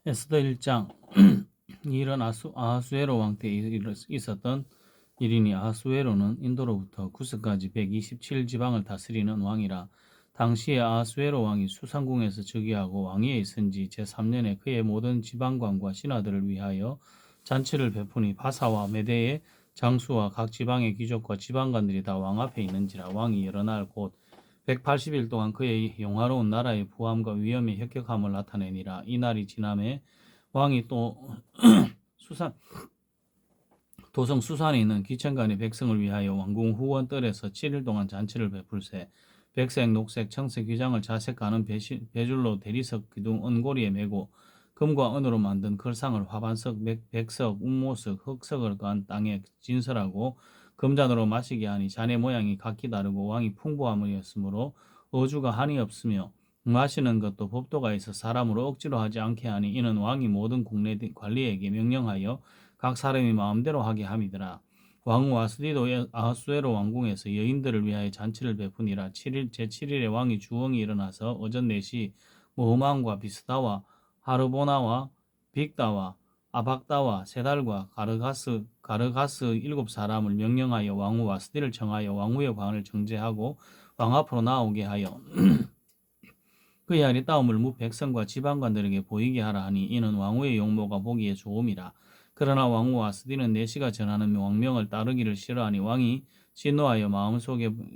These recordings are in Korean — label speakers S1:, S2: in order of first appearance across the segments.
S1: 에스더 1장 이 일은 아하수에로 왕 때 있었던 일이니 아하수에로는 인도로부터 구스까지 127지방을 다스리는 왕이라. 당시에 아하수에로 왕이 수상궁에서 즉위하고 왕위에 있은 지 제3년에 그의 모든 지방관과 신하들을 위하여 잔치를 베푸니 바사와 메대의 장수와 각 지방의 귀족과 지방관들이 다 왕 앞에 있는지라. 왕이 여러 날 곧 180일 동안 그의 영화로운 나라의 부함과 위엄의 혁혁함을 나타내니라. 이 날이 지남에 왕이 또 수산 도성 수산에 있는 기천간의 백성을 위하여 왕궁 후원 뜰에서 7일 동안 잔치를 베풀세. 백색, 녹색, 청색 귀장을 자색 가는 배줄로 대리석 기둥 은고리에 메고 금과 은으로 만든 걸상을 화반석, 백석, 운모석, 흑석을 간 땅에 진설하고 금잔으로 마시게 하니 잔의 모양이 각기 다르고 왕이 풍부함이었으므로 어주가 한이 없으며 마시는 것도 법도가 있어 사람으로 억지로 하지 않게 하니 이는 왕이 모든 국내 관리에게 명령하여 각 사람이 마음대로 하게 함이더라. 왕 와스디도 아하수에로 왕궁에서 여인들을 위하여 잔치를 베푸니라. 제7일에 왕이 주엉이 일어나서 오전 4시 모흐만과 비스다와 하르보나와 빅다와 아박다와 세달과 가르가스 7사람을 명령하여 왕후 와스디를 청하여 왕후의 관을 정제하고 왕 앞으로 나오게 하여 그의 아리따움을 무 백성과 지방관들에게 보이게 하라 하니 이는 왕후의 용모가 보기에 좋음이라. 그러나 왕후 와스디는 내시가 전하는 왕명을 따르기를 싫어하니 왕이 진노하여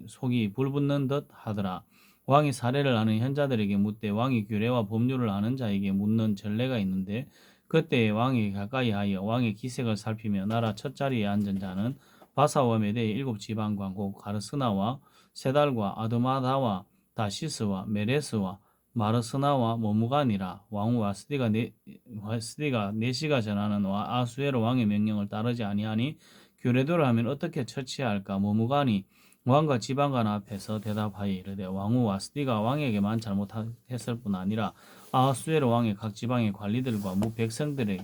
S1: 속이 불붙는 듯 하더라. 왕이 사례를 아는 현자들에게 묻되 왕이 규례와 법률을 아는 자에게 묻는 전례가 있는데 그때에 왕에게 가까이 하여 왕의 기색을 살피며 나라 첫 자리에 앉은 자는 바사와 메대의 7지방관 곧 가르스나와 세달과 아드마다와 다시스와 메레스와 마르스나와 모무간이라. 왕후 와스디가 내시가 전하는 아수에로 왕의 명령을 따르지 아니하니 규례대로 하면 어떻게 처치할까. 모무간이 왕과 지방관 앞에서 대답하여 이르되 왕후 와스디가 왕에게만 잘못했을 뿐 아니라 아하수에로 왕의 각 지방의 관리들과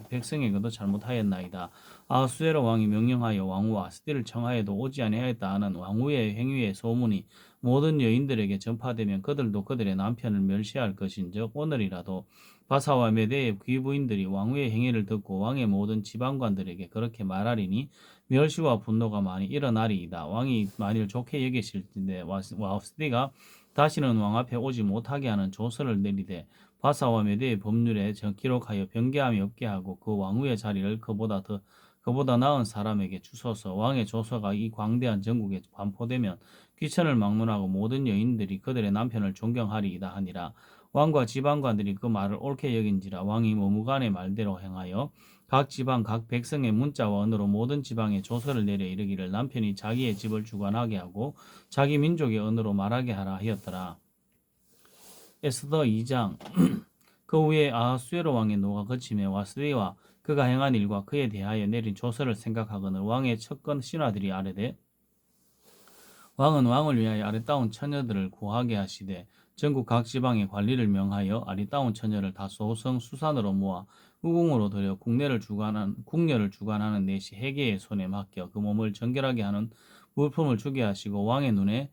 S1: 백성에게도 잘못하였나이다. 아하수에로 왕이 명령하여 왕후 와스디를 청하여도 오지 아니하였다 하는 왕후의 행위의 소문이 모든 여인들에게 전파되면 그들도 그들의 남편을 멸시할 것인즉 오늘이라도 바사와 메대의 귀부인들이 왕후의 행위를 듣고 왕의 모든 지방관들에게 그렇게 말하리니 멸시와 분노가 많이 일어나리이다. 왕이 만일 좋게 여기실 텐데 와스디가 다시는 왕 앞에 오지 못하게 하는 조서를 내리되 바사와 메대의 법률에 기록하여 변개함이 없게 하고 그 왕후의 자리를 그보다 나은 사람에게 주소서. 왕의 조서가 이 광대한 전국에 반포되면 귀천을 막론하고 모든 여인들이 그들의 남편을 존경하리이다 하니라. 왕과 지방관들이 그 말을 옳게 여긴지라. 왕이 모무간의 말대로 행하여 각 지방 각 백성의 문자와 언어로 모든 지방에 조서를 내려 이르기를 남편이 자기의 집을 주관하게 하고 자기 민족의 언어로 말하게 하라 하였더라. 에스더 2장 그 후에 아하수에로 왕의 노가 거치며 와스디와 그가 행한 일과 그에 대하여 내린 조서를 생각하거늘 왕의 첩권 신하들이 아뢰되 왕은 왕을 위하여 아리따운 처녀들을 구하게 하시되 전국 각 지방의 관리를 명하여 아리따운 처녀를 다 소성 수산으로 모아 후궁으로 들여 국녀를 주관하는 내시 해계의 손에 맡겨 그 몸을 정결하게 하는 물품을 주게 하시고 왕의 눈에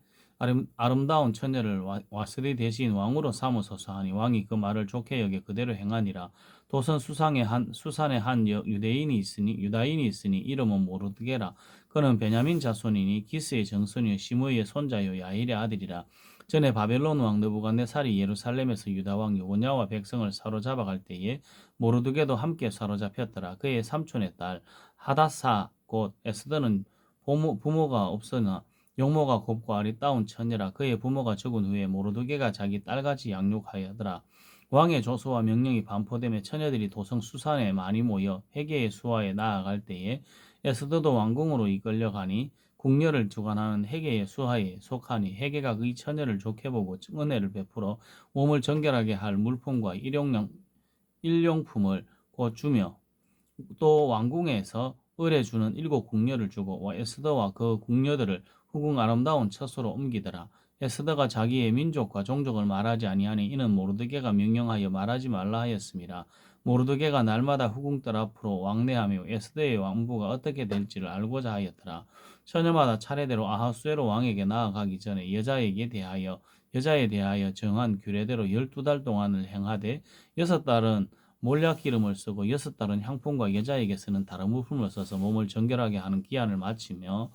S1: 아름다운 처녀를 와스디 대신 왕으로 삼으소서 하니 왕이 그 말을 좋게 여겨 그대로 행하니라. 도선 수산에 한 유다인이 있으니 이름은 모르드게라. 그는 베냐민 자손이니 기스의 정손이요 시므이의 손자요 야일의 아들이라. 전에 바벨론 왕 느부갓네살이 예루살렘에서 유다 왕 여고냐와 백성을 사로잡아 갈 때에 모르드게도 함께 사로잡혔더라. 그의 삼촌의 딸 하다사 곧 에스더는 부모가 없으나 용모가 곱고 아리따운 처녀라. 그의 부모가 죽은 후에 모르드게가 자기 딸같이 양육하여더라. 왕의 조서와 명령이 반포되며 처녀들이 도성 수산에 많이 모여 회개의 수하에 나아갈 때에 에스더도 왕궁으로 이끌려가니 궁녀를 주관하는 회개의 수하에 속하니 회개가 그의 처녀를 좋게 보고 은혜를 베풀어 몸을 정결하게 할 물품과 일용품을 곧 주며 또 왕궁에서 을에 주는 7궁녀를 주고 에스더와 그 궁녀들을 후궁 아름다운 처소로 옮기더라. 에스더가 자기의 민족과 종족을 말하지 아니하니 이는 모르드게가 명령하여 말하지 말라 하였습니다. 모르드게가 날마다 후궁들 앞으로 왕래하며 에스더의 왕부가 어떻게 될지를 알고자 하였더라. 처녀마다 차례대로 아하수에로 왕에게 나아가기 전에 여자에 대하여 정한 규례대로 12달 동안을 행하되 6달은 몰약 기름을 쓰고 6달은 향품과 여자에게 쓰는 다른 물품을 써서 몸을 정결하게 하는 기한을 마치며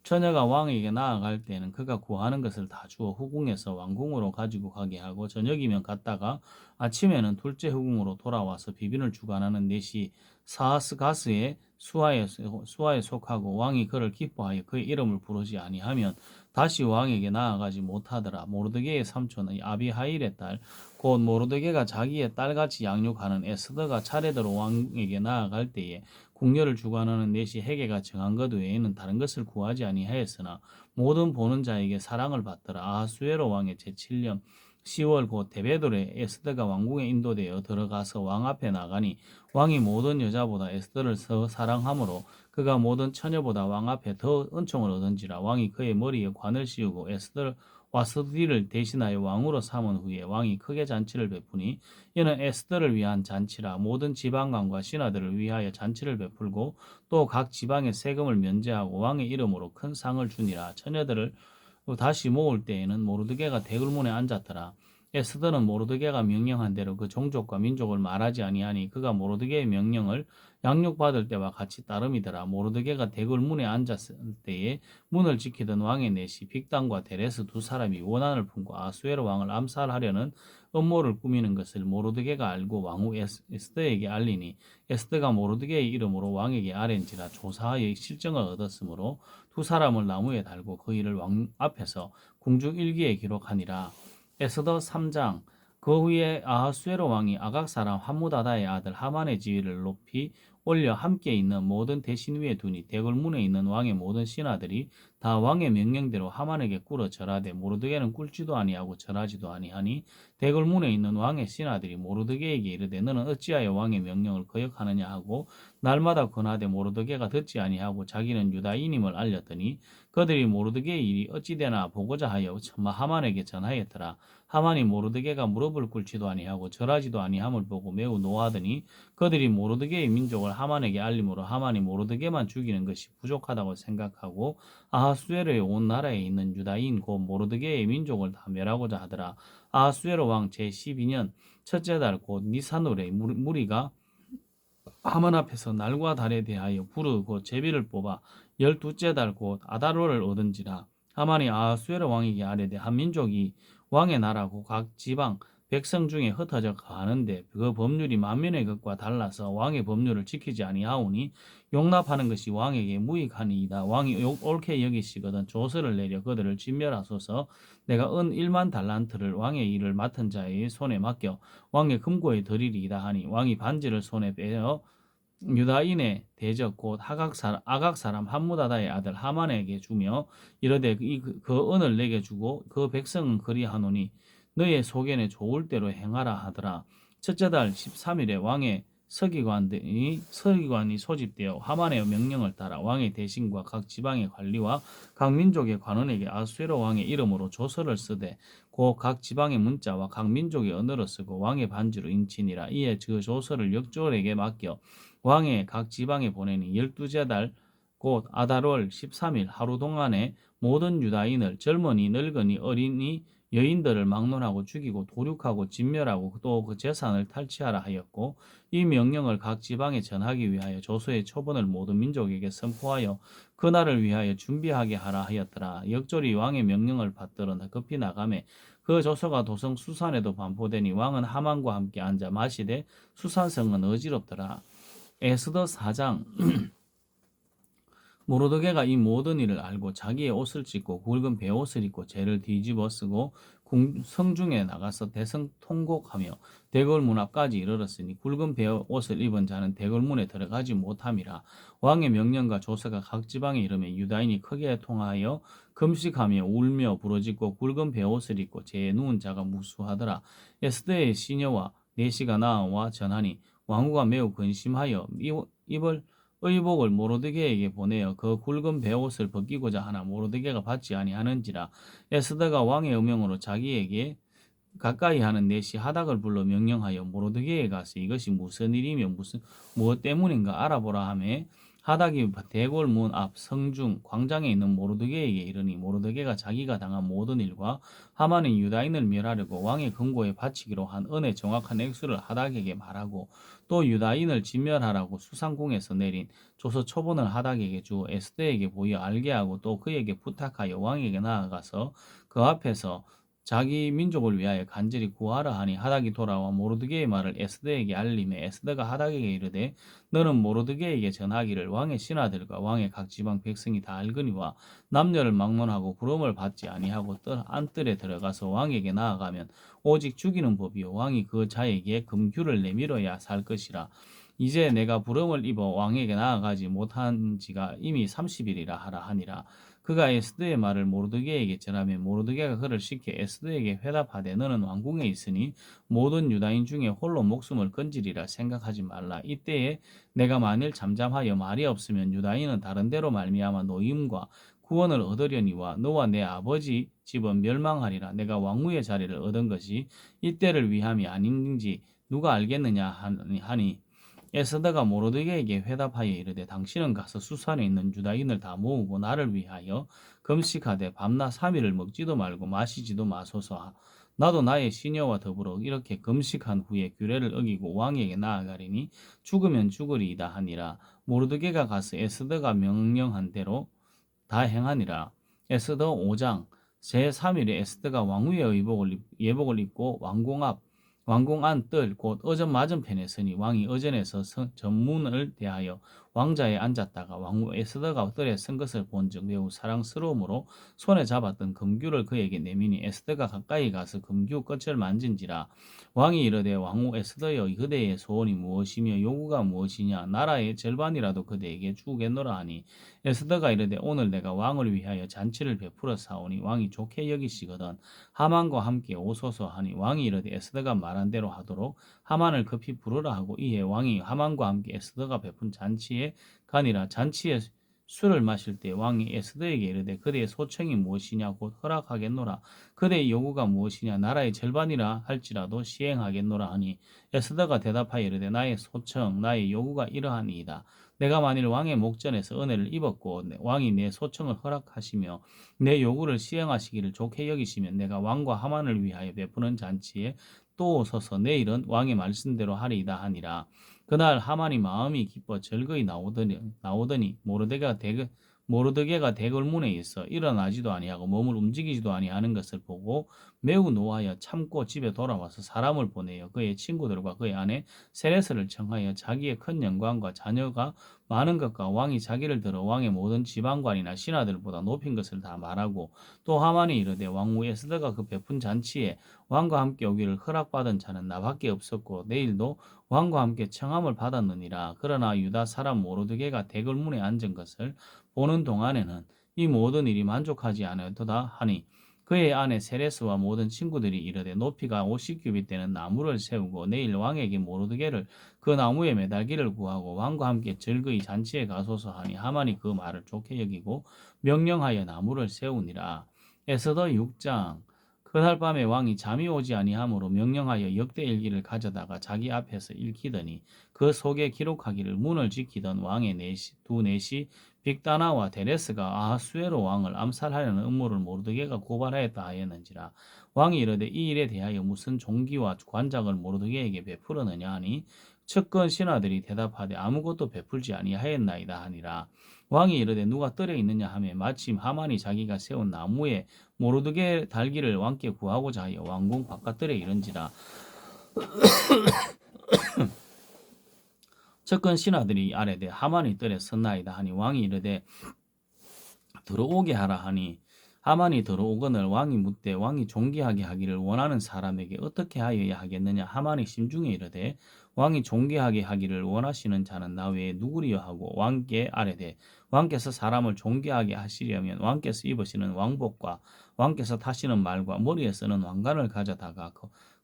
S1: 처녀가 왕에게 나아갈 때에는 그가 구하는 것을 다 주어 후궁에서 왕궁으로 가지고 가게 하고 저녁이면 갔다가 아침에는 둘째 후궁으로 돌아와서 비빈을 주관하는 넷이 사하스가스의 수하에 속하고 왕이 그를 기뻐하여 그의 이름을 부르지 아니하면 다시 왕에게 나아가지 못하더라. 모르드게의 삼촌은 아비하일의 딸 곧 모르드게가 자기의 딸같이 양육하는 에스더가 차례대로 왕에게 나아갈 때에 궁녀를 주관하는 넷이 헤게가 정한 것 외에는 다른 것을 구하지 아니하였으나 모든 보는 자에게 사랑을 받더라. 아하수에로 왕의 제7년 10월 곧 데베돌에 에스더가 왕궁에 인도되어 들어가서 왕 앞에 나가니 왕이 모든 여자보다 에스더를 더 사랑하므로 그가 모든 처녀보다 왕 앞에 더 은총을 얻은지라. 왕이 그의 머리에 관을 씌우고 에스더 와스디를 대신하여 왕으로 삼은 후에 왕이 크게 잔치를 베푸니 이는 에스더를 위한 잔치라. 모든 지방관과 신하들을 위하여 잔치를 베풀고 또 각 지방의 세금을 면제하고 왕의 이름으로 큰 상을 주니라. 처녀들을 다시 모을 때에는 모르드게가 대굴문에 앉았더라. 에스더는 모르드게가 명령한 대로 그 종족과 민족을 말하지 아니하니 그가 모르드게의 명령을 양육받을 때와 같이 따름이더라. 모르드게가 대굴문에 앉았을 때에 문을 지키던 왕의 넷이 빅단과 데레스 두 사람이 원한을 품고 아수에로 왕을 암살하려는 음모를 꾸미는 것을 모르드게가 알고 왕후 에스더에게 알리니 에스더가 모르드게의 이름으로 왕에게 아랜지라. 조사하여 실정을 얻었으므로 두 사람을 나무에 달고 그 일을 왕 앞에서 궁중 일기에 기록하니라. 에스더 3장. 그 후에 아하수에로 왕이 아각 사람 함무다다의 아들 하만의 지위를 높이 올려 함께 있는 모든 대신 위에 두니 대궐문에 있는 왕의 모든 신하들이 다 왕의 명령대로 하만에게 꿇어 절하되 모르드게는 꿇지도 아니하고 절하지도 아니하니 대궐문에 있는 왕의 신하들이 모르드게에게 이르되 너는 어찌하여 왕의 명령을 거역하느냐 하고 날마다 권하되 모르드게가 듣지 아니하고 자기는 유다인임을 알렸더니 그들이 모르드게의 일이 어찌되나 보고자 하여 천마 하만에게 전하였더라. 하만이 모르드게가 무릎을 꿇지도 아니하고 절하지도 아니함을 보고 매우 노하더니 그들이 모르드게의 민족을 하만에게 알림으로 하만이 모르드게만 죽이는 것이 부족하다고 생각하고 아하수에로의 온 나라에 있는 유다인 곧 모르드게의 민족을 다 멸하고자 하더라. 아하수에로 왕 제12년 첫째 달 곧 니산월에 무리가 하만 앞에서 날과 달에 대하여 부르고 제비를 뽑아 12째 달 곧 아다로를 얻은지라. 하만이 아하수에로 왕에게 아뢰되 한 민족이 왕의 나라고 각 지방 백성 중에 흩어져 가는데 그 법률이 만민의 것과 달라서 왕의 법률을 지키지 아니하오니 용납하는 것이 왕에게 무익하니이다. 왕이 옳게 여기시거든 조서를 내려 그들을 진멸하소서. 내가 은 1만 달란트를 왕의 일을 맡은 자의 손에 맡겨 왕의 금고에 드리리이다 하니 왕이 반지를 손에 빼어 유다인의 대적 곧 아각 사람 함무다다의 아들 하만에게 주며 이르되 그 은을 내게 주고 그 백성은 그리하노니 너의 소견에 좋을 대로 행하라 하더라. 첫째 달 13일에 왕의 서기관이 소집되어 하만의 명령을 따라 왕의 대신과 각 지방의 관리와 각 민족의 관원에게 아수에로 왕의 이름으로 조서를 쓰되 곧 각 지방의 문자와 각 민족의 언어로 쓰고 왕의 반지로 인치니라. 이에 그 조서를 역졸에게 맡겨 왕의 각 지방에 보내니 12째 달 곧 아달월 13일 하루 동안에 모든 유다인을 젊은이 늙은이 어린이 여인들을 막론하고 죽이고 도륙하고 진멸하고 또 그 재산을 탈취하라 하였고 이 명령을 각 지방에 전하기 위하여 조서의 초본을 모든 민족에게 선포하여 그날을 위하여 준비하게 하라 하였더라. 역졸이 왕의 명령을 받들어 급히 나가매 그 조서가 도성 수산에도 반포되니 왕은 하만과 함께 앉아 마시되 수산성은 어지럽더라. 에스더 4장. 모르드게가 이 모든 일을 알고 자기의 옷을 찢고 굵은 베옷을 입고 죄를 뒤집어 쓰고 성중에 나가서 대성 통곡하며 대궐문 앞까지 이르렀으니 굵은 베옷을 입은 자는 대궐문에 들어가지 못함이라. 왕의 명령과 조서가 각 지방에 이르매 유다인이 크게 통하여 금식하며 울며 부르짖고 굵은 베옷을 입고 죄에 누운 자가 무수하더라. 에스더의 시녀와 내시가 나와 전하니 왕후가 매우 근심하여 입을 의복을 모르드게에게 보내어 그 굵은 베옷을 벗기고자 하나 모르드게가 받지 아니하는지라. 에스더가 왕의 음명으로 자기에게 가까이 하는 넷이 하닥을 불러 명령하여 모르드게에 가서 이것이 무슨 일이며 무엇 때문인가 알아보라 하매 하닥이 대궐 문 앞 성중 광장에 있는 모르드게에게 이르니 모르드게가 자기가 당한 모든 일과 하만이 유다인을 멸하려고 왕의 금고에 바치기로 한 은의 정확한 액수를 하닥에게 말하고 또 유다인을 진멸하라고 수상궁에서 내린 조서 초본을 하닥에게 주어 에스더에게 보여 알게 하고 또 그에게 부탁하여 왕에게 나아가서 그 앞에서 자기 민족을 위하여 간절히 구하라 하니 하닥이 돌아와 모르드게의 말을 에스더에게 알림해 에스더가 하닥에게 이르되 너는 모르드게에게 전하기를 왕의 신하들과 왕의 각 지방 백성이 다 알거니와 남녀를 막론하고 부름을 받지 아니하고 안뜰에 들어가서 왕에게 나아가면 오직 죽이는 법이요 왕이 그 자에게 금규를 내밀어야 살 것이라. 이제 내가 부름을 입어 왕에게 나아가지 못한 지가 이미 30일이라 하라 하니라. 그가 에스더의 말을 모르드게에게 전하며 모르드게가 그를 시켜 에스더에게 회답하되 너는 왕궁에 있으니 모든 유다인 중에 홀로 목숨을 건지리라 생각하지 말라. 이때에 내가 만일 잠잠하여 말이 없으면 유다인은 다른 데로 말미암아 노임과 구원을 얻으려니와 너와 내 아버지 집은 멸망하리라. 내가 왕후의 자리를 얻은 것이 이때를 위함이 아닌지 누가 알겠느냐 하니 에스더가 모르드게에게 회답하여 이르되 당신은 가서 수산에 있는 유다인을 다 모으고 나를 위하여 금식하되 밤낮 3일을 먹지도 말고 마시지도 마소서. 나도 나의 시녀와 더불어 이렇게 금식한 후에 규례를 어기고 왕에게 나아가리니 죽으면 죽으리이다 하니라. 모르드게가 가서 에스더가 명령한 대로 다 행하니라. 에스더 5장 제3일에 에스더가 왕후의 예복을 입고 왕궁 안 뜰 곧 어전 맞은편에 서니 왕이 어전에서 전문을 대하여 왕자에 앉았다가 왕후 에스더가 뜰에 선 것을 본즉 매우 사랑스러움으로 손에 잡았던 금규를 그에게 내미니 에스더가 가까이 가서 금규 끝을 만진지라. 왕이 이르되 왕후 에스더여 그대의 소원이 무엇이며 요구가 무엇이냐 나라의 절반이라도 그대에게 주겠노라 하니 에스더가 이르되 오늘 내가 왕을 위하여 잔치를 베풀어 사오니 왕이 좋게 여기시거든 하만과 함께 오소서 하니 왕이 이르되 에스더가 말한 대로 하도록 하만을 급히 부르라 하고 이에 왕이 하만과 함께 에스더가 베푼 잔치에 가니라. 잔치에 술을 마실 때 왕이 에스더에게 이르되 그대의 소청이 무엇이냐 곧 허락하겠노라. 그대의 요구가 무엇이냐 나라의 절반이라 할지라도 시행하겠노라 하니 에스더가 대답하여 이르되 나의 소청 나의 요구가 이러하니이다. 내가 만일 왕의 목전에서 은혜를 입었고 왕이 내 소청을 허락하시며 내 요구를 시행하시기를 좋게 여기시면 내가 왕과 하만을 위하여 베푸는 잔치에 또 오소서 내일은 왕의 말씀대로 하리이다 하니라. 그날 하만이 마음이 기뻐 즐거이 나오더니 모르드게가 대궐문에 있어 일어나지도 아니하고 몸을 움직이지도 아니하는 것을 보고 매우 노하여 참고 집에 돌아와서 사람을 보내어 그의 친구들과 그의 아내 세레스를 청하여 자기의 큰 영광과 자녀가 많은 것과 왕이 자기를 들어 왕의 모든 지방관이나 신하들보다 높인 것을 다 말하고 또 하만이 이르되 왕후 에스더가 그 베푼 잔치에 왕과 함께 오기를 허락받은 자는 나밖에 없었고 내일도 왕과 함께 청함을 받았느니라. 그러나 유다 사람 모르드게가 대궐문에 앉은 것을 보는 동안에는 이 모든 일이 만족하지 않았도다 하니 그의 아내 세레스와 모든 친구들이 이르되 높이가 50규빗 되는 나무를 세우고 내일 왕에게 모르드게를 그 나무에 매달기를 구하고 왕과 함께 즐거이 잔치에 가소서 하니 하만이 그 말을 좋게 여기고 명령하여 나무를 세우니라. 에스더 6장 그날 밤에 왕이 잠이 오지 아니하므로 명령하여 역대일기를 가져다가 자기 앞에서 읽히더니 그 속에 기록하기를 문을 지키던 왕의 두 내시 빅다나와 데레스가 아하수에로 왕을 암살하려는 음모를 모르드게가 고발하였다 하였는지라. 왕이 이르되 이 일에 대하여 무슨 종기와 관작을 모르드게에게 베풀었느냐 하니 측근 신하들이 대답하되 아무것도 베풀지 아니하였나이다 하니라. 왕이 이르되 누가 뜰에 있느냐 하며 마침 하만이 자기가 세운 나무에 모르드게 달기를 왕께 구하고자 하여 왕궁 바깥들에 이른지라. 측근 신하들이 아뢰되 하만이 뜰에 섰나이다 하니 왕이 이르되 들어오게 하라 하니 하만이 들어오거늘 왕이 묻되 왕이 존귀하게 하기를 원하는 사람에게 어떻게 하여야 하겠느냐. 하만이 심중에 이르되 왕이 존귀하게 하기를 원하시는 자는 나 외에 누구리요 하고 왕께 아뢰되 왕께서 사람을 존귀하게 하시려면 왕께서 입으시는 왕복과 왕께서 타시는 말과 머리에 쓰는 왕관을 가져다가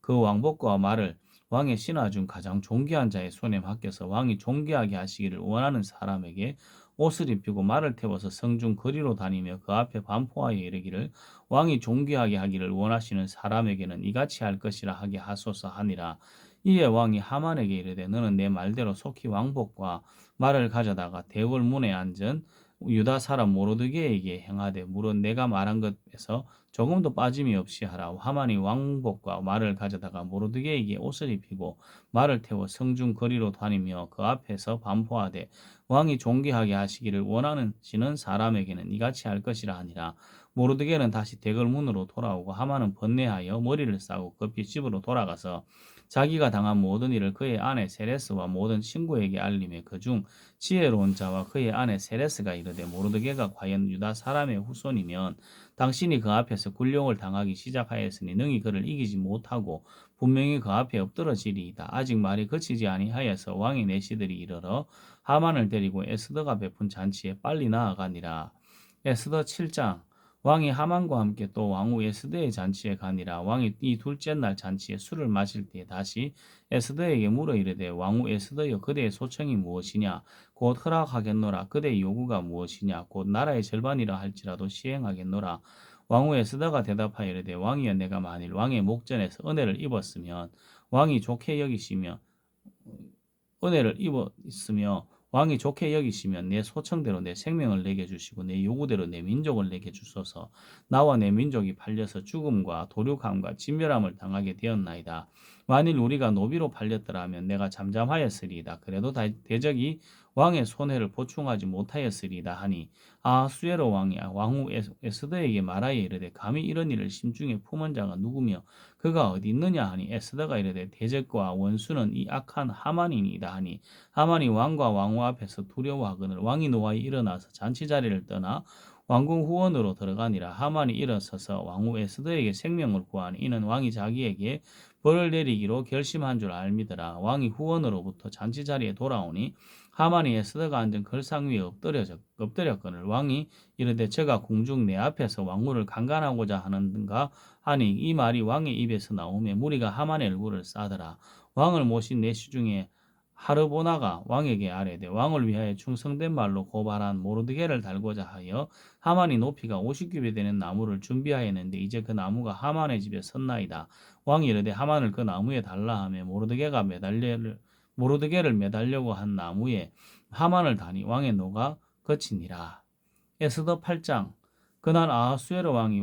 S1: 그 왕복과 말을 왕의 신하 중 가장 존귀한 자의 손에 맡겨서 왕이 존귀하게 하시기를 원하는 사람에게 옷을 입히고 말을 태워서 성중 거리로 다니며 그 앞에 반포하여 이르기를 왕이 존귀하게 하기를 원하시는 사람에게는 이같이 할 것이라 하게 하소서 하니라. 이에 왕이 하만에게 이르되 너는 내 말대로 속히 왕복과 말을 가져다가 대궐 문에 앉은 유다 사람 모르드게에게 행하되 물은 내가 말한 것에서 조금도 빠짐이 없이 하라. 하만이 왕복과 말을 가져다가 모르드게에게 옷을 입히고 말을 태워 성중 거리로 다니며 그 앞에서 반포하되 왕이 존귀하게 하시기를 원하시는 사람에게는 이같이 할 것이라 하니라. 모르드게는 다시 대궐 문으로 돌아오고 하만은 번뇌하여 머리를 싸고 급히 집으로 돌아가서 자기가 당한 모든 일을 그의 아내 세레스와 모든 친구에게 알림해 그중 지혜로운 자와 그의 아내 세레스가 이르되 모르드게가 과연 유다 사람의 후손이면 당신이 그 앞에서 굴욕을 당하기 시작하였으니 능히 그를 이기지 못하고 분명히 그 앞에 엎드러지리이다. 아직 말이 그치지 아니하여서 왕의 내시들이 이르러 하만을 데리고 에스더가 베푼 잔치에 빨리 나아가니라. 에스더 7장. 왕이 하만과 함께 또 왕후 에스더의 잔치에 가니라. 왕이 이 둘째 날 잔치에 술을 마실 때에 다시 에스더에게 물어 이르되 왕후 에스더여 그대의 소청이 무엇이냐 곧 허락하겠노라. 그대의 요구가 무엇이냐 곧 나라의 절반이라 할지라도 시행하겠노라. 왕후 에스더가 대답하여 이르되 왕이여 내가 만일 왕의 목전에서 은혜를 입었으면 왕이 좋게 여기시며 은혜를 입었으며 왕이 좋게 여기시면 내 소청대로 내 생명을 내게 주시고 내 요구대로 내 민족을 내게 주소서. 나와 내 민족이 팔려서 죽음과 도륙함과 진멸함을 당하게 되었나이다. 만일 우리가 노비로 팔렸더라면 내가 잠잠하였으리이다. 그래도 대적이 왕의 손해를 보충하지 못하였으리이다 하니 아하수에로 왕이 왕후 에스더에게 말하여 이르되 감히 이런 일을 심중에 품은 자가 누구며 그가 어디 있느냐 하니 에스더가 이르되 대적과 원수는 이 악한 하만이니이다 하니 하만이 왕과 왕후 앞에서 두려워하거늘 왕이 노하여 일어나서 잔치 자리를 떠나 왕궁 후원으로 들어가니라. 하만이 일어서서 왕후 에스더에게 생명을 구하니 이는 왕이 자기에게 벌을 내리기로 결심한 줄 알미더라. 왕이 후원으로부터 잔치 자리에 돌아오니 하만이 에스더가 앉은 걸상 위에 엎드렸거늘 왕이 이르되 저가 궁중 내 앞에서 왕후를 강간하고자 하는가 하니 이 말이 왕의 입에서 나오매 무리가 하만의 얼굴을 싸더라. 왕을 모신 내시 중에 하르보나가 왕에게 아뢰되 왕을 위하여 충성된 말로 고발한 모르드게를 달고자 하여 하만이 높이가 50규빗 되는 나무를 준비하였는데 이제 그 나무가 하만의 집에 섰나이다. 왕이 이르되 하만을 그 나무에 달라 하며 모르드게를 매달려고 한 나무에 하만을 다니 왕의 노가 거치니라. 에스더 8장. 그날 아하수에로 왕이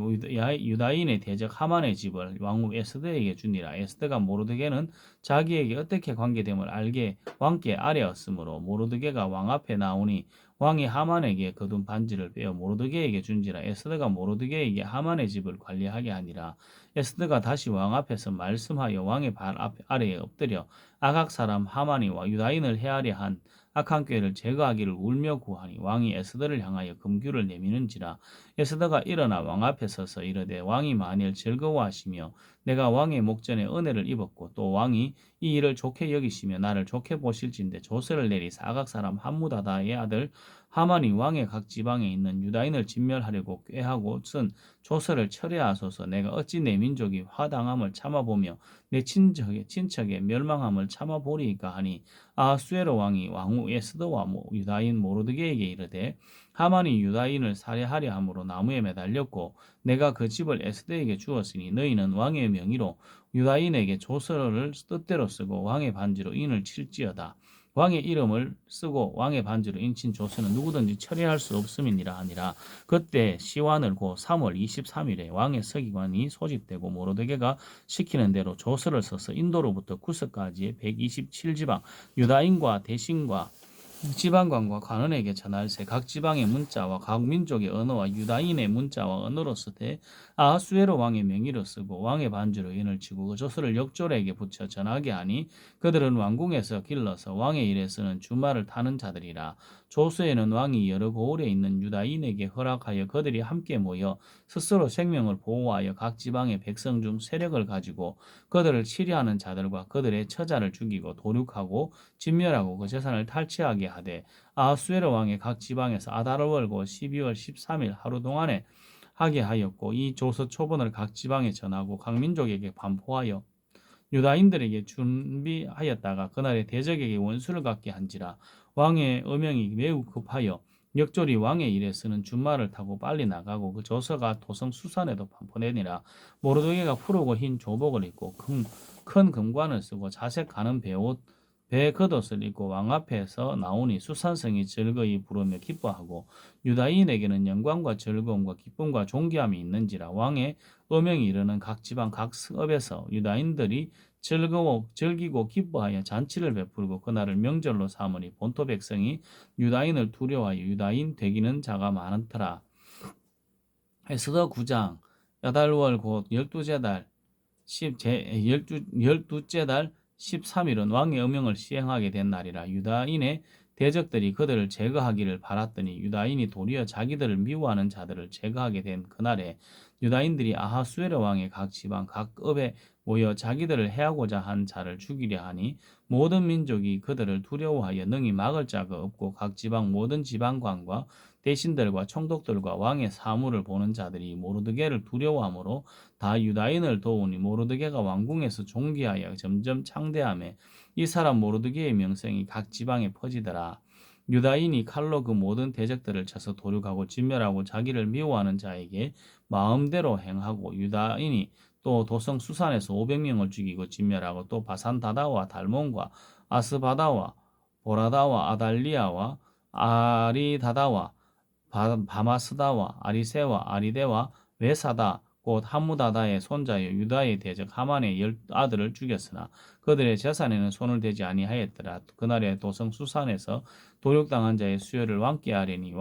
S1: 유다인의 대적 하만의 집을 왕후 에스더에게 주니라. 에스더가 모르드게는 자기에게 어떻게 관계됨을 알게 왕께 아뢰었으므로 모르드게가 왕 앞에 나오니 왕이 하만에게 거둔 반지를 빼어 모르드게에게 준지라. 에스더가 모르드게에게 하만의 집을 관리하게 하니라. 에스더가 다시 왕 앞에서 말씀하여 왕의 발 아래에 엎드려 아각 사람 하만이와 유다인을 해하려 한 악한 꾀를 제거하기를 울며 구하니 왕이 에스더를 향하여 금규를 내미는지라. 에스더가 일어나 왕 앞에 서서 이르되 왕이 만일 즐거워하시며 내가 왕의 목전에 은혜를 입었고 또 왕이 이 일을 좋게 여기시며 나를 좋게 보실진대 조서를 내리사 아각 사람 함무다다의 아들 하만이 왕의 각 지방에 있는 유다인을 진멸하려고 꾀하고 쓴 조서를 철회하소서. 내가 어찌 내 민족이 화당함을 참아보며 내 친척의 멸망함을 참아보리이까 하니 아하수에로 왕이 왕후 에스더와 유다인 모르드게에게 이르되 하만이 유다인을 살해하려 함으로 나무에 매달렸고 내가 그 집을 에스더에게 주었으니 너희는 왕의 명의로 유다인에게 조서를 뜻대로 쓰고 왕의 반지로 인을 칠지어다. 왕의 이름을 쓰고 왕의 반지로 인친 조서는 누구든지 처리할 수 없음이니라 하니라. 그때 시완을 고 3월 23일에 왕의 서기관이 소집되고 모르드게가 시키는 대로 조서를 써서 인도로부터 구스까지의 127지방 유다인과 대신과 지방관과 관원에게 전할세. 각 지방의 문자와 각 민족의 언어와 유다인의 문자와 언어로 쓰되 아하수에로 왕의 명의로 쓰고 왕의 반주로 인을 치고 그 조서를 역졸에게 붙여 전하게 하니 그들은 왕궁에서 길러서 왕의 일에 쓰는 주말을 타는 자들이라. 조서에는 왕이 여러 고을에 있는 유다인에게 허락하여 그들이 함께 모여 스스로 생명을 보호하여 각 지방의 백성 중 세력을 가지고 그들을 치리하는 자들과 그들의 처자를 죽이고 도륙하고 진멸하고 그 재산을 탈취하게 하되 아하수에로 왕의 각 지방에서 아달을 월고 12월 13일 하루 동안에 하게 하였고 이 조서 초본을 각 지방에 전하고 각 민족에게 반포하여 유다인들에게 준비하였다가 그날에 대적에게 원수를 갖게 한지라. 왕의 어명이 매우 급하여 역졸이 왕의 일에 쓰는 준말을 타고 빨리 나가고 그 조서가 도성 수산에도 반포되니라. 모르드게가 푸르고 흰 조복을 입고 큰 금관을 쓰고 자색 가는 배 겉옷을 입고 왕 앞에서 나오니 수산성이 즐거이 부르며 기뻐하고 유다인에게는 영광과 즐거움과 기쁨과 존귀함이 있는지라. 왕의 음명이 이르는 각 지방 각 성읍에서 유다인들이 즐기고 기뻐하여 잔치를 베풀고 그날을 명절로 삼으니 본토 백성이 유다인을 두려워하여 유다인 되기는 자가 많더라. 에스더 9장. 여달월 곧 열두째 달 열두째 달 13일은 왕의 음명을 시행하게 된 날이라. 유다인의 대적들이 그들을 제거하기를 바랐더니 유다인이 도리어 자기들을 미워하는 자들을 제거하게 된 그날에 유다인들이 아하수에로 왕의 각 지방 각 읍에 모여 자기들을 해하고자 한 자를 죽이려 하니 모든 민족이 그들을 두려워하여 능히 막을 자가 없고 각 지방 모든 지방관과 대신들과 총독들과 왕의 사물을 보는 자들이 모르드게를 두려워하므로 다 유다인을 도우니 모르드게가 왕궁에서 존귀하여 점점 창대하며 이 사람 모르드게의 명성이 각 지방에 퍼지더라. 유다인이 칼로 그 모든 대적들을 쳐서 도륙하고 진멸하고 자기를 미워하는 자에게 마음대로 행하고 유다인이 또 도성 수산에서 500명을 죽이고 진멸하고 또 바산다다와 달몬과 아스바다와 보라다와 아달리아와 아리다다와 바마스다와 아리세와 아리데와 외사다 곧 하무다다의 손자여 유다의 대적 하만의 10아들을 죽였으나 그들의 재산에는 손을 대지 아니하였더라. 그날에 도성 수산에서 도륙당한 자의 수요를 왕께 하려니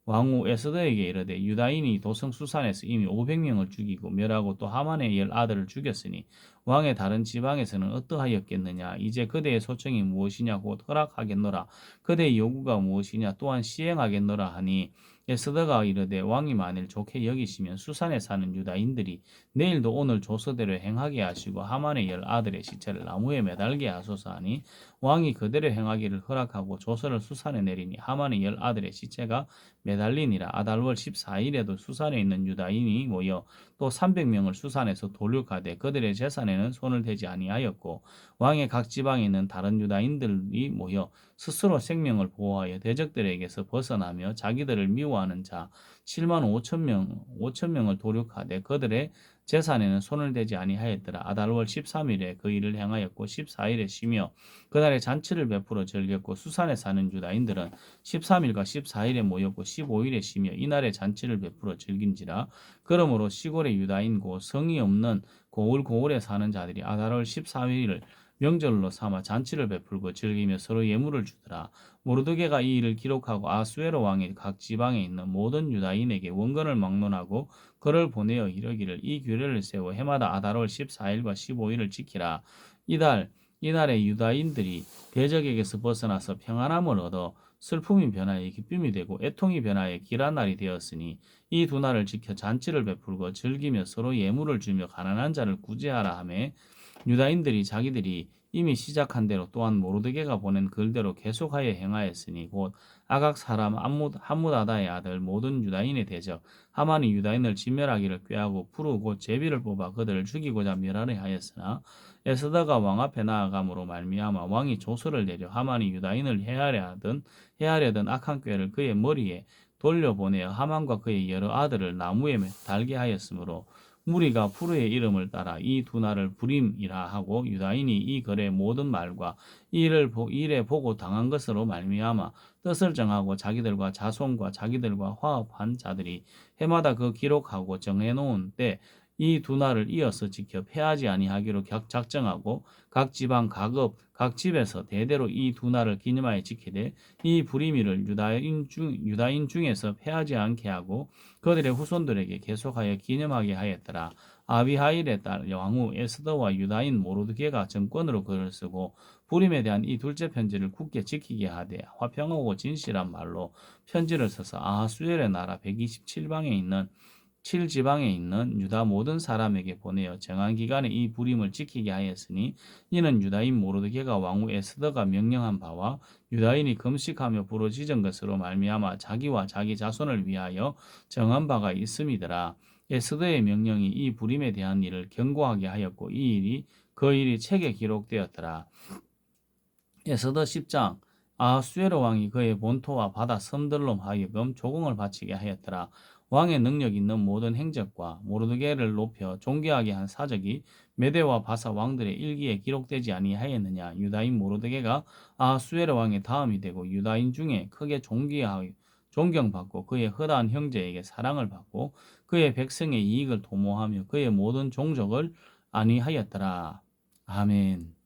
S1: 왕후 에스더에게 이르되 유다인이 도성 수산에서 이미 500명을 죽이고 멸하고 또 하만의 10아들을 죽였으니 왕의 다른 지방에서는 어떠하였겠느냐. 이제 그대의 소청이 무엇이냐 곧 허락하겠노라. 그대의 요구가 무엇이냐 또한 시행하겠노라 하니 에스더가 이르되 왕이 만일 좋게 여기시면 수산에 사는 유다인들이 내일도 오늘 조서대로 행하게 하시고 하만의 10아들의 시체를 나무에 매달게 하소서 하니 왕이 그대로 행하기를 허락하고 조서를 수산에 내리니 하만의 10아들의 시체가 매달리니라. 아달월 14일에도 수산에 있는 유다인이 모여 또 300명을 수산에서 도륙하되 그들의 재산에는 손을 대지 아니하였고 왕의 각 지방에 있는 다른 유다인들이 모여 스스로 생명을 보호하여 대적들에게서 벗어나며 자기들을 미워하는 자 7만 5천 명을 도륙하되 그들의 재산에는 손을 대지 아니하였더라. 아달월 13일에 그 일을 행하였고 14일에 쉬며 그날에 잔치를 베풀어 즐겼고 수산에 사는 유다인들은 13일과 14일에 모였고 15일에 쉬며 이날에 잔치를 베풀어 즐긴지라. 그러므로 시골의 유다인 고 성이 없는 고을에 사는 자들이 아달월 13일을 명절로 삼아 잔치를 베풀고 즐기며 서로 예물을 주더라. 모르드게가 이 일을 기록하고 아수에로 왕의 각 지방에 있는 모든 유다인에게 원건을 막론하고 그를 보내어 이르기를 이 규례를 세워 해마다 아달월 14일과 15일을 지키라. 이날에 유다인들이 대적에게서 벗어나서 평안함을 얻어 슬픔이 변하여 기쁨이 되고 애통이 변하여 길한 날이 되었으니 이 두 날을 지켜 잔치를 베풀고 즐기며 서로 예물을 주며 가난한 자를 구제하라 하매 유다인들이 자기들이 이미 시작한 대로 또한 모르드게가 보낸 글대로 계속하여 행하였으니 곧 아각 사람 함무다다의 아들 모든 유다인의 대적 하만이 유다인을 진멸하기를 꾀하고 푸르 곧 제비를 뽑아 그들을 죽이고자 멸하려 하였으나 에스더가 왕 앞에 나아감으로 말미암아 왕이 조서를 내려 하만이 유다인을 해하려던 악한 꾀를 그의 머리에 돌려보내어 하만과 그의 여러 아들을 나무에 달게 하였으므로 무리가 푸르의 이름을 따라 이 두 날을 불임이라 하고 유다인이 이 글의 모든 말과 이래 보고 당한 것으로 말미암아 뜻을 정하고 자기들과 자손과 자기들과 화합한 자들이 해마다 그 기록하고 정해놓은 때 이 두 날을 이어서 지켜 패하지 아니하기로 작정하고 각 지방 각읍 각 집에서 대대로 이 두 날을 기념하여 지키되 이 불임일을 유다인 중에서 패하지 않게 하고 그들의 후손들에게 계속하여 기념하게 하였더라. 아비하일의 딸 왕후 에스더와 유다인 모르드게가 정권으로 글을 쓰고 불임에 대한 이 둘째 편지를 굳게 지키게 하되 화평하고 진실한 말로 편지를 써서 아하수엘의 나라 7지방에 있는 유다 모든 사람에게 보내어 정한 기간에 이 불임을 지키게 하였으니 이는 유다인 모르드게가 왕후 에스더가 명령한 바와 유다인이 금식하며 부르짖은 것으로 말미암아 자기와 자기 자손을 위하여 정한 바가 있음이더라. 에스더의 명령이 이 불임에 대한 일을 경고하게 하였고 그 일이 책에 기록되었더라. 에스더 10장. 아하수에로 왕이 그의 본토와 바다 섬들로 하여금 조공을 바치게 하였더라. 왕의 능력 있는 모든 행적과 모르드게를 높여 존귀하게 한 사적이 메대와 바사 왕들의 일기에 기록되지 아니하였느냐. 유다인 모르드게가 아하수에로 왕의 다음이 되고 유다인 중에 크게 존귀하고 존경받고 그의 허다한 형제에게 사랑을 받고 그의 백성의 이익을 도모하며 그의 모든 종족을 안위하였더라. 아멘.